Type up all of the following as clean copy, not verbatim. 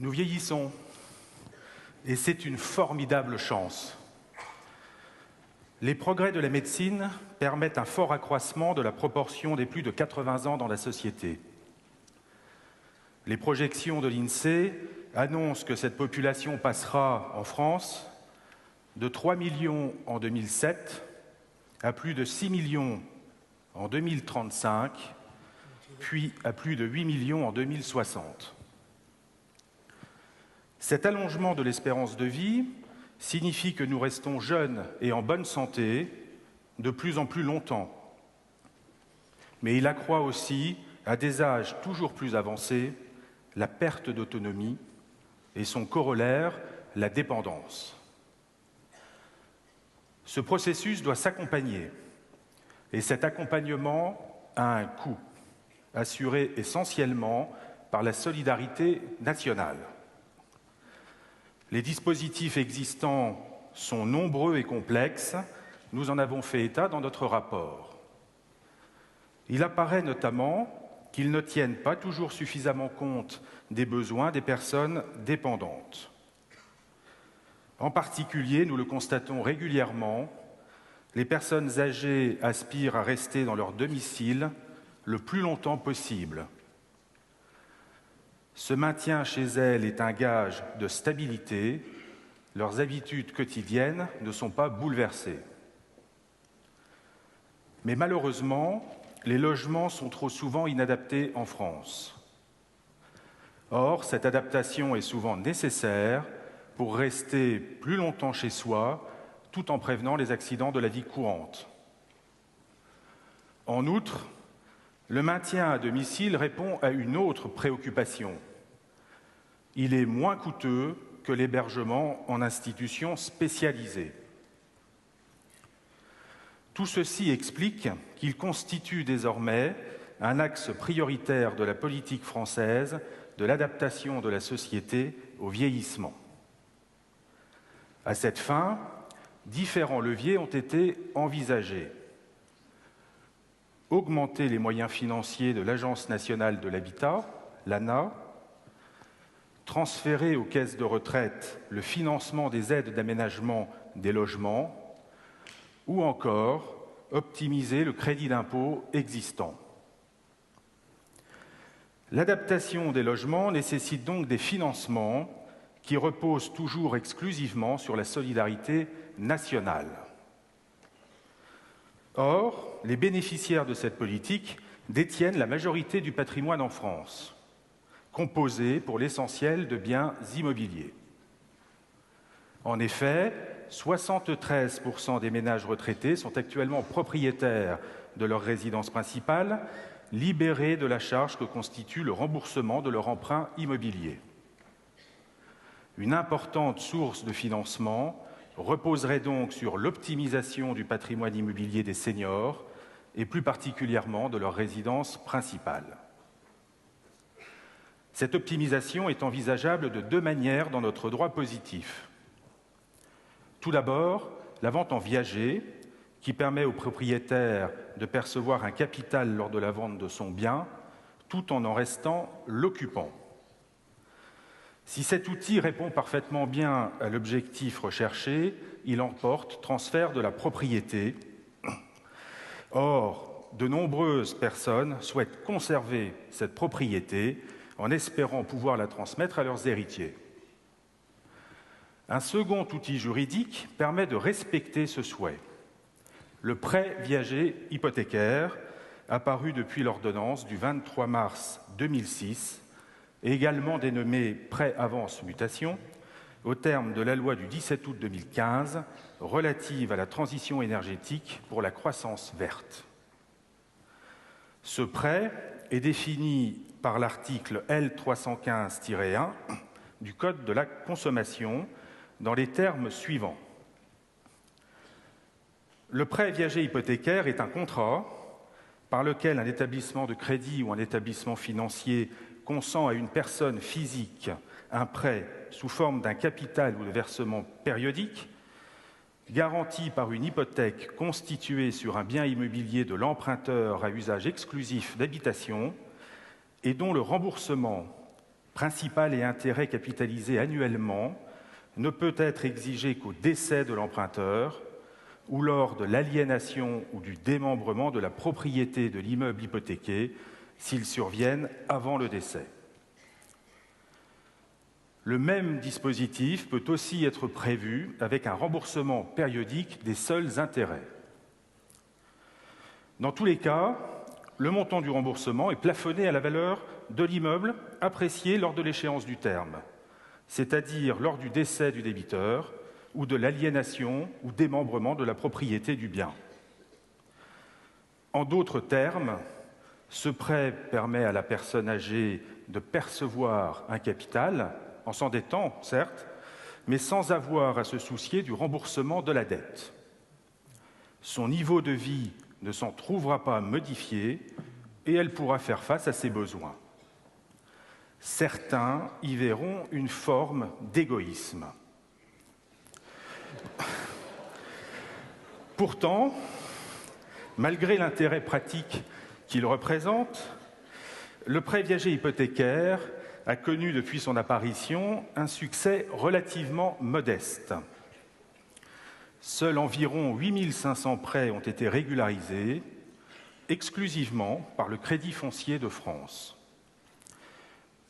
Nous vieillissons et c'est une formidable chance. Les progrès de la médecine permettent un fort accroissement de la proportion des plus de 80 ans dans la société. Les projections de l'INSEE annoncent que cette population passera en France de 3 millions en 2007 à plus de 6 millions en 2035, puis à plus de 8 millions en 2060. Cet allongement de l'espérance de vie signifie que nous restons jeunes et en bonne santé de plus en plus longtemps. Mais il accroît aussi, à des âges toujours plus avancés, la perte d'autonomie et son corollaire, la dépendance. Ce processus doit s'accompagner, et cet accompagnement a un coût, assuré essentiellement par la solidarité nationale. Les dispositifs existants sont nombreux et complexes, nous en avons fait état dans notre rapport. Il apparaît notamment qu'ils ne tiennent pas toujours suffisamment compte des besoins des personnes dépendantes. En particulier, nous le constatons régulièrement, les personnes âgées aspirent à rester dans leur domicile le plus longtemps possible. Ce maintien chez elles est un gage de stabilité, leurs habitudes quotidiennes ne sont pas bouleversées. Mais malheureusement, les logements sont trop souvent inadaptés en France. Or, cette adaptation est souvent nécessaire pour rester plus longtemps chez soi, tout en prévenant les accidents de la vie courante. En outre, le maintien à domicile répond à une autre préoccupation. Il est moins coûteux que l'hébergement en institutions spécialisées. Tout ceci explique qu'il constitue désormais un axe prioritaire de la politique française de l'adaptation de la société au vieillissement. À cette fin, différents leviers ont été envisagés. Augmenter les moyens financiers de l'Agence nationale de l'habitat, l'ANA, transférer aux caisses de retraite le financement des aides d'aménagement des logements, ou encore optimiser le crédit d'impôt existant. L'adaptation des logements nécessite donc des financements qui reposent toujours exclusivement sur la solidarité nationale. Or, les bénéficiaires de cette politique détiennent la majorité du patrimoine en France, composé pour l'essentiel de biens immobiliers. En effet, 73% des ménages retraités sont actuellement propriétaires de leur résidence principale, libérés de la charge que constitue le remboursement de leur emprunt immobilier. Une importante source de financement reposerait donc sur l'optimisation du patrimoine immobilier des seniors et plus particulièrement de leur résidence principale. Cette optimisation est envisageable de deux manières dans notre droit positif. Tout d'abord, la vente en viager, qui permet au propriétaire de percevoir un capital lors de la vente de son bien, tout en restant l'occupant. Si cet outil répond parfaitement bien à l'objectif recherché, il emporte transfert de la propriété. Or, de nombreuses personnes souhaitent conserver cette propriété en espérant pouvoir la transmettre à leurs héritiers. Un second outil juridique permet de respecter ce souhait. Le prêt viager hypothécaire, apparu depuis l'ordonnance du 23 mars 2006, également dénommé prêt avance mutation, au terme de la loi du 17 août 2015 relative à la transition énergétique pour la croissance verte. Ce prêt est défini par l'article L315-1 du Code de la consommation dans les termes suivants. Le prêt viager hypothécaire est un contrat par lequel un établissement de crédit ou un établissement financier consent à une personne physique un prêt sous forme d'un capital ou de versement périodique, garanti par une hypothèque constituée sur un bien immobilier de l'emprunteur à usage exclusif d'habitation et dont le remboursement principal et intérêt capitalisés annuellement, ne peut être exigé qu'au décès de l'emprunteur ou lors de l'aliénation ou du démembrement de la propriété de l'immeuble hypothéqué s'ils surviennent avant le décès. Le même dispositif peut aussi être prévu avec un remboursement périodique des seuls intérêts. Dans tous les cas, le montant du remboursement est plafonné à la valeur de l'immeuble appréciée lors de l'échéance du terme, c'est-à-dire lors du décès du débiteur ou de l'aliénation ou démembrement de la propriété du bien. En d'autres termes, ce prêt permet à la personne âgée de percevoir un capital, en s'endettant, certes, mais sans avoir à se soucier du remboursement de la dette. Son niveau de vie ne s'en trouvera pas modifié et elle pourra faire face à ses besoins. Certains y verront une forme d'égoïsme. Pourtant, malgré l'intérêt pratique qu'il représente, le prêt viager hypothécaire a connu depuis son apparition un succès relativement modeste. Seuls environ 8 500 prêts ont été régularisés, exclusivement par le Crédit foncier de France.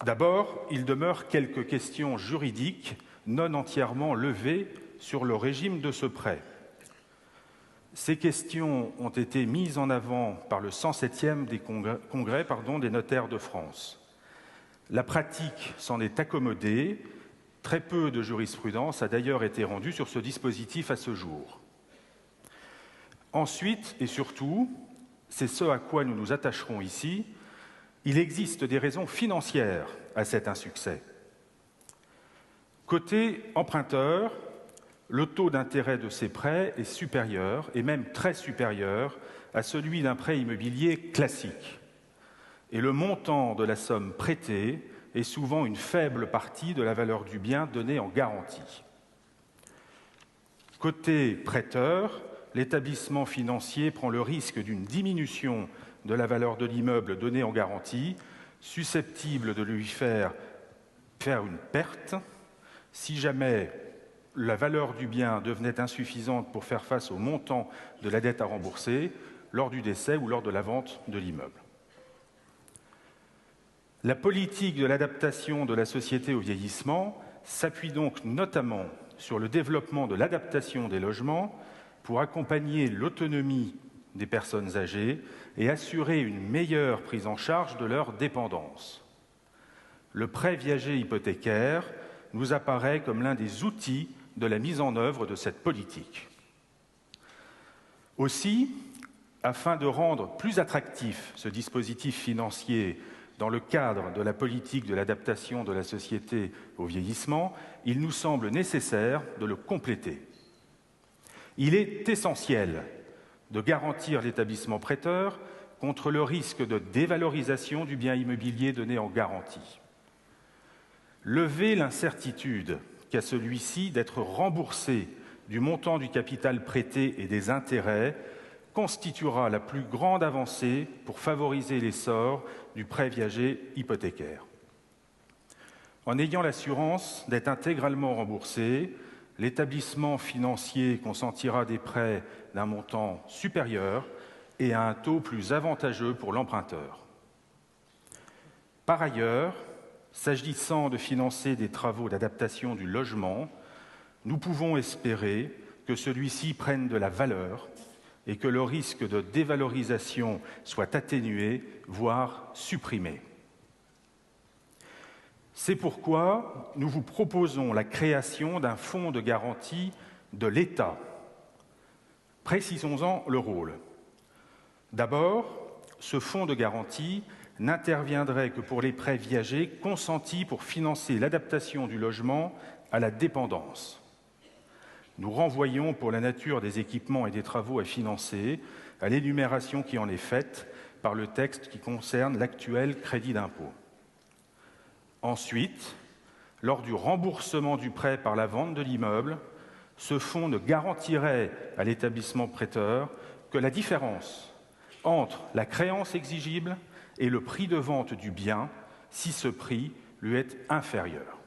D'abord, il demeure quelques questions juridiques non entièrement levées sur le régime de ce prêt. Ces questions ont été mises en avant par le 107e congrès des notaires de France. La pratique s'en est accommodée. Très peu de jurisprudence a d'ailleurs été rendue sur ce dispositif à ce jour. Ensuite, et surtout, c'est ce à quoi nous nous attacherons ici, il existe des raisons financières à cet insuccès. Côté emprunteur, le taux d'intérêt de ces prêts est supérieur, et même très supérieur, à celui d'un prêt immobilier classique. Et le montant de la somme prêtée est souvent une faible partie de la valeur du bien donné en garantie. Côté prêteur, l'établissement financier prend le risque d'une diminution de la valeur de l'immeuble donné en garantie, susceptible de lui faire une perte si jamais la valeur du bien devenait insuffisante pour faire face au montant de la dette à rembourser lors du décès ou lors de la vente de l'immeuble. La politique de l'adaptation de la société au vieillissement s'appuie donc notamment sur le développement de l'adaptation des logements pour accompagner l'autonomie des personnes âgées et assurer une meilleure prise en charge de leur dépendance. Le prêt viager hypothécaire nous apparaît comme l'un des outils de la mise en œuvre de cette politique. Aussi, afin de rendre plus attractif ce dispositif financier dans le cadre de la politique de l'adaptation de la société au vieillissement, il nous semble nécessaire de le compléter. Il est essentiel de garantir l'établissement prêteur contre le risque de dévalorisation du bien immobilier donné en garantie. Lever l'incertitude qu'a celui-ci d'être remboursé du montant du capital prêté et des intérêts constituera la plus grande avancée pour favoriser l'essor du prêt viager hypothécaire. En ayant l'assurance d'être intégralement remboursé, l'établissement financier consentira des prêts d'un montant supérieur et à un taux plus avantageux pour l'emprunteur. Par ailleurs, s'agissant de financer des travaux d'adaptation du logement, nous pouvons espérer que celui-ci prenne de la valeur et que le risque de dévalorisation soit atténué, voire supprimé. C'est pourquoi nous vous proposons la création d'un fonds de garantie de l'État. Précisons-en le rôle. D'abord, ce fonds de garantie n'interviendrait que pour les prêts viagers consentis pour financer l'adaptation du logement à la dépendance. Nous renvoyons, pour la nature des équipements et des travaux à financer, à l'énumération qui en est faite par le texte qui concerne l'actuel crédit d'impôt. Ensuite, lors du remboursement du prêt par la vente de l'immeuble, ce fonds ne garantirait à l'établissement prêteur que la différence entre la créance exigible et le prix de vente du bien, si ce prix lui est inférieure.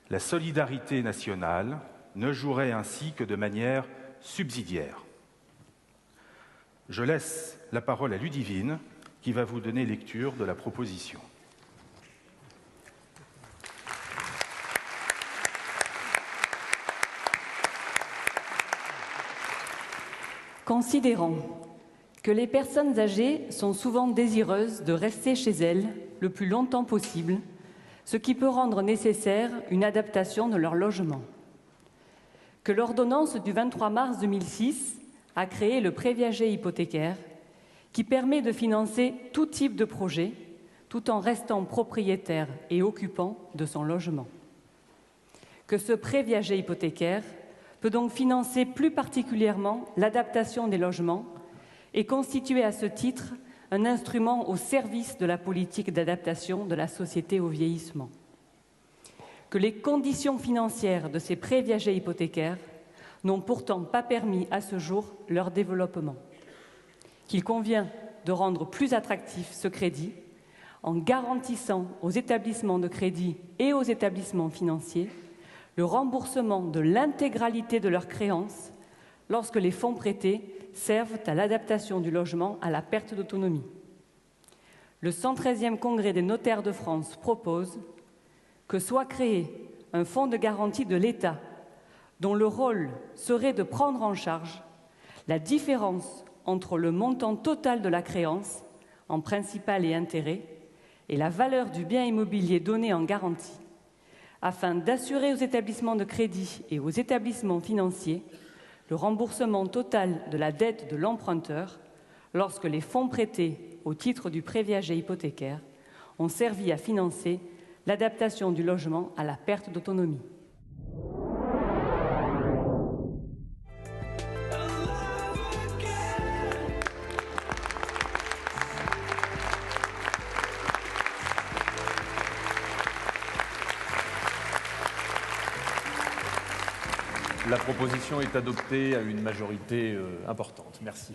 La solidarité nationale ne jouerait ainsi que de manière subsidiaire. Je laisse la parole à Ludivine, qui va vous donner lecture de la proposition. Considérant que les personnes âgées sont souvent désireuses de rester chez elles le plus longtemps possible, ce qui peut rendre nécessaire une adaptation de leur logement. Que l'ordonnance du 23 mars 2006 a créé le prêt viager hypothécaire qui permet de financer tout type de projet tout en restant propriétaire et occupant de son logement. Que ce prêt viager hypothécaire peut donc financer plus particulièrement l'adaptation des logements et constituer à ce titre un instrument au service de la politique d'adaptation de la société au vieillissement. Que les conditions financières de ces prêts viagers hypothécaires n'ont pourtant pas permis à ce jour leur développement. Qu'il convient de rendre plus attractif ce crédit en garantissant aux établissements de crédit et aux établissements financiers le remboursement de l'intégralité de leurs créances lorsque les fonds prêtés servent à l'adaptation du logement à la perte d'autonomie. Le 113e Congrès des notaires de France propose que soit créé un fonds de garantie de l'État dont le rôle serait de prendre en charge la différence entre le montant total de la créance en principal et intérêt et la valeur du bien immobilier donné en garantie, afin d'assurer aux établissements de crédit et aux établissements financiers le remboursement total de la dette de l'emprunteur lorsque les fonds prêtés au titre du prêt viager hypothécaire ont servi à financer l'adaptation du logement à la perte d'autonomie. La proposition est adoptée à une majorité importante. Merci.